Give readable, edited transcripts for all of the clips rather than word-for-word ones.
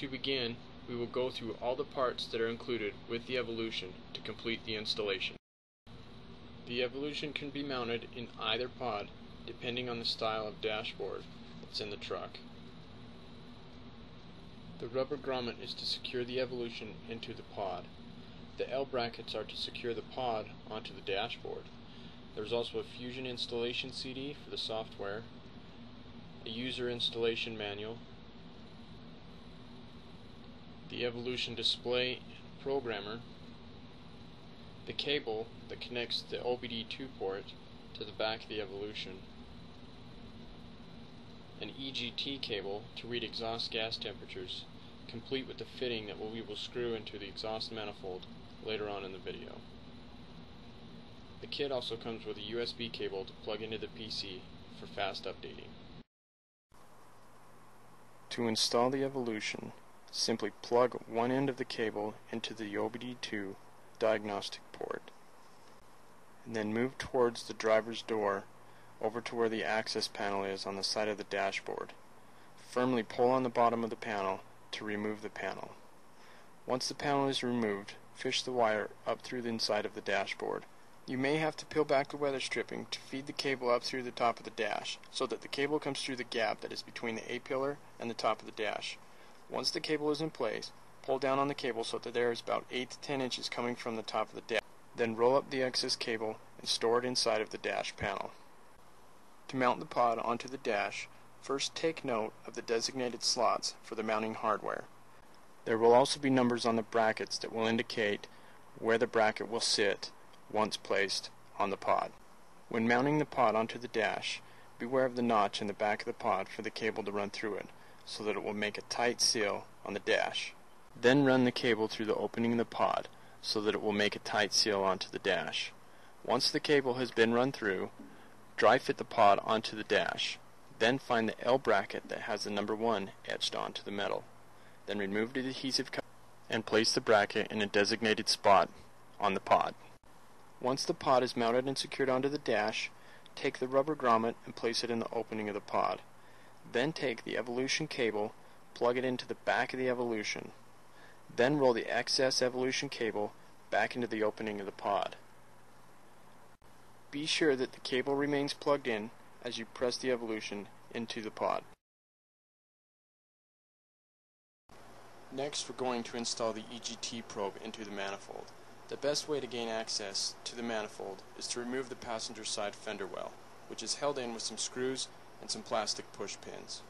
To begin, we will go through all the parts that are included with the Evolution to complete the installation. The Evolution can be mounted in either pod depending on the style of dashboard that's in the truck. The rubber grommet is to secure the Evolution into the pod. The L brackets are to secure the pod onto the dashboard. There's also a Fusion installation CD for the software, a user installation manual, the Evolution display programmer, the cable that connects the OBD2 port to the back of the Evolution, an EGT cable to read exhaust gas temperatures, complete with the fitting that we will screw into the exhaust manifold later on in the video. The kit also comes with a USB cable to plug into the PC for fast updating. To install the Evolution, simply plug one end of the cable into the OBD2 diagnostic port, and then move towards the driver's door over to where the access panel is on the side of the dashboard. Firmly pull on the bottom of the panel to remove the panel. Once the panel is removed, fish the wire up through the inside of the dashboard. You may have to peel back the weather stripping to feed the cable up through the top of the dash, so that the cable comes through the gap that is between the A-pillar and the top of the dash. Once the cable is in place, pull down on the cable so that there is about 8 to 10 inches coming from the top of the dash. Then roll up the excess cable and store it inside of the dash panel. To mount the pod onto the dash, first take note of the designated slots for the mounting hardware. There will also be numbers on the brackets that will indicate where the bracket will sit once placed on the pod. When mounting the pod onto the dash, beware of the notch in the back of the pod for the cable to run through it, so that it will make a tight seal on the dash. Then run the cable through the opening of the pod, so that it will make a tight seal onto the dash. Once the cable has been run through, dry fit the pod onto the dash. Then find the L bracket that has the number 1 etched onto the metal. Then remove the adhesive cover and place the bracket in a designated spot on the pod. Once the pod is mounted and secured onto the dash, take the rubber grommet and place it in the opening of the pod. Then take the Evolution cable, plug it into the back of the Evolution. Then roll the excess Evolution cable back into the opening of the pod. Be sure that the cable remains plugged in as you press the Evolution into the pod. Next, we're going to install the EGT probe into the manifold. The best way to gain access to the manifold is to remove the passenger side fender well, which is held in with some screws and some plastic push pins.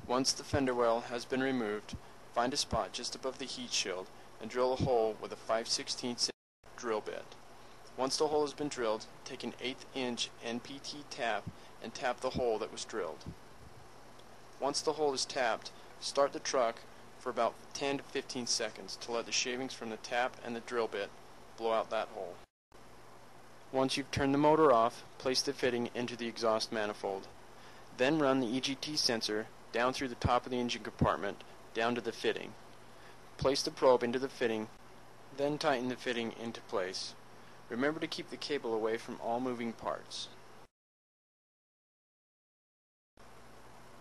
Once the fender well has been removed, find a spot just above the heat shield and drill a hole with a 5/16 drill bit. Once the hole has been drilled, take an 1/8 inch NPT tap and tap the hole that was drilled. Once the hole is tapped, start the truck for about 10 to 15 seconds to let the shavings from the tap and the drill bit blow out that hole. Once you've turned the motor off, place the fitting into the exhaust manifold. Then run the EGT sensor down through the top of the engine compartment down to the fitting. Place the probe into the fitting, then tighten the fitting into place. Remember to keep the cable away from all moving parts.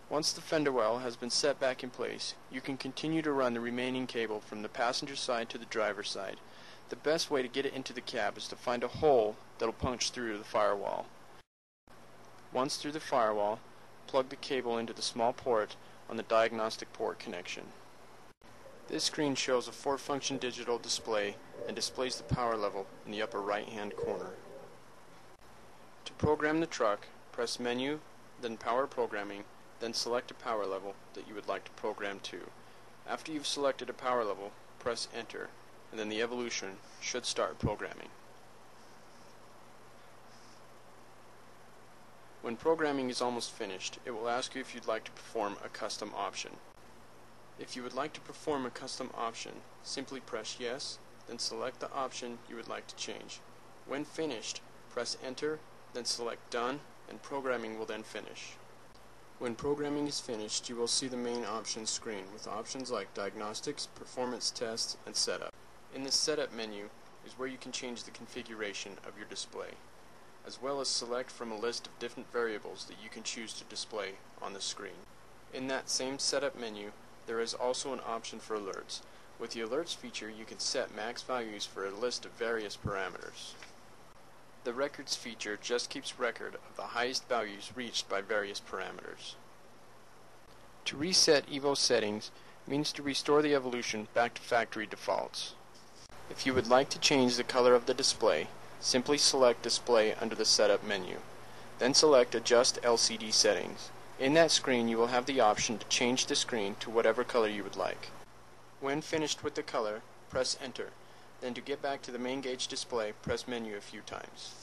Once the fender well has been set back in place, you can continue to run the remaining cable from the passenger side to the driver's side. The best way to get it into the cab is to find a hole that will punch through the firewall. Once through the firewall, plug the cable into the small port on the diagnostic port connection. This screen shows a 4-function digital display and displays the power level in the upper right-hand corner. To program the truck, press Menu, then Power Programming, then select a power level that you would like to program to. After you've selected a power level, press Enter, and then the Evolution should start programming. When programming is almost finished, it will ask you if you'd like to perform a custom option. If you would like to perform a custom option, simply press Yes, then select the option you would like to change. When finished, press Enter, then select Done, and programming will then finish. When programming is finished, you will see the main options screen with options like Diagnostics, Performance Tests, and Setup. In the Setup menu is where you can change the configuration of your display, as well as select from a list of different variables that you can choose to display on the screen. In that same Setup menu, There is also an option for alerts. With the alerts feature, you can set max values for a list of various parameters. The records feature just keeps record of the highest values reached by various parameters. To reset Evo settings means to restore the evolution back to factory defaults. If you would like to change the color of the display, simply select Display under the Setup menu. Then select Adjust LCD Settings. In that screen you will have the option to change the screen to whatever color you would like. When finished with the color, press Enter. Then to get back to the main gauge display, press Menu a few times.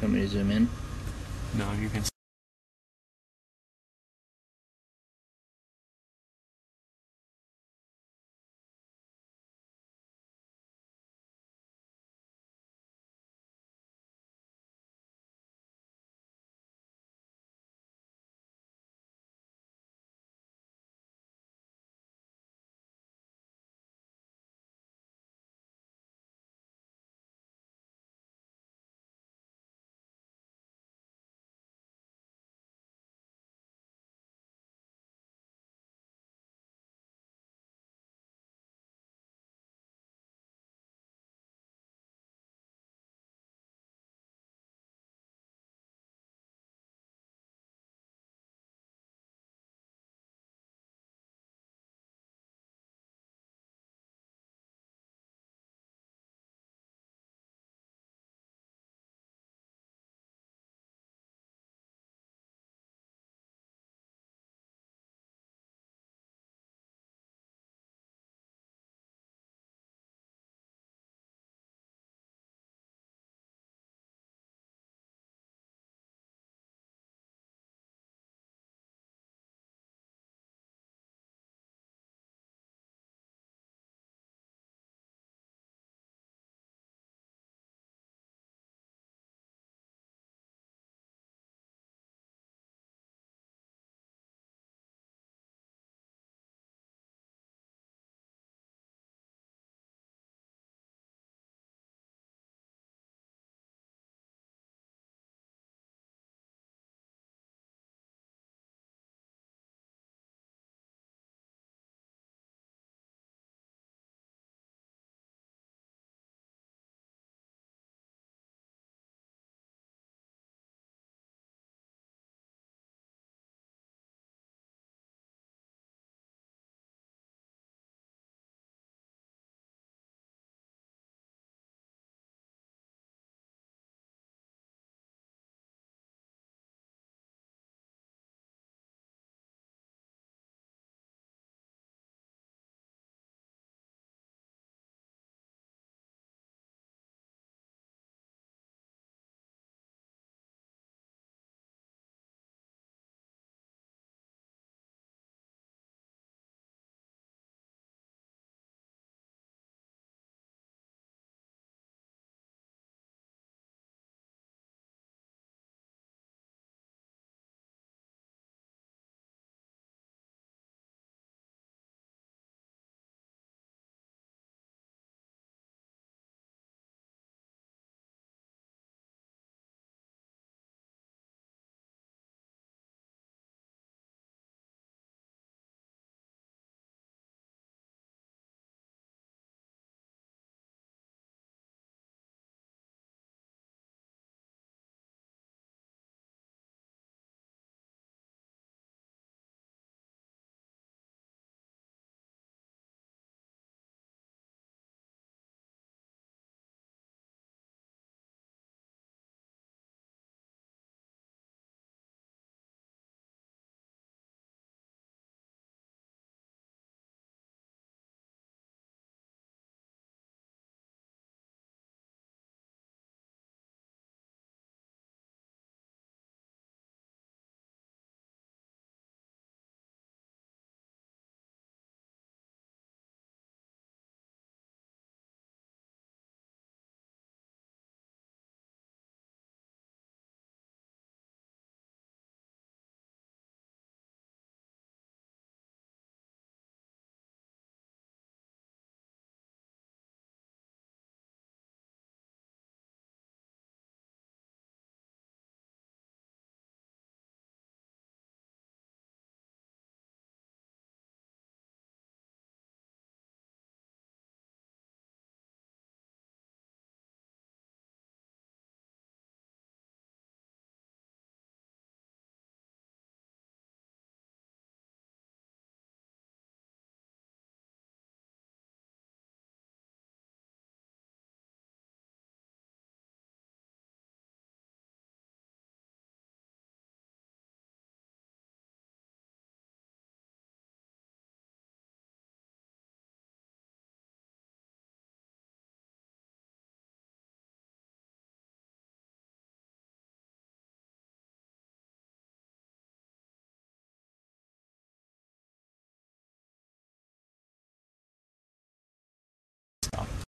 Want me to zoom in? No, you can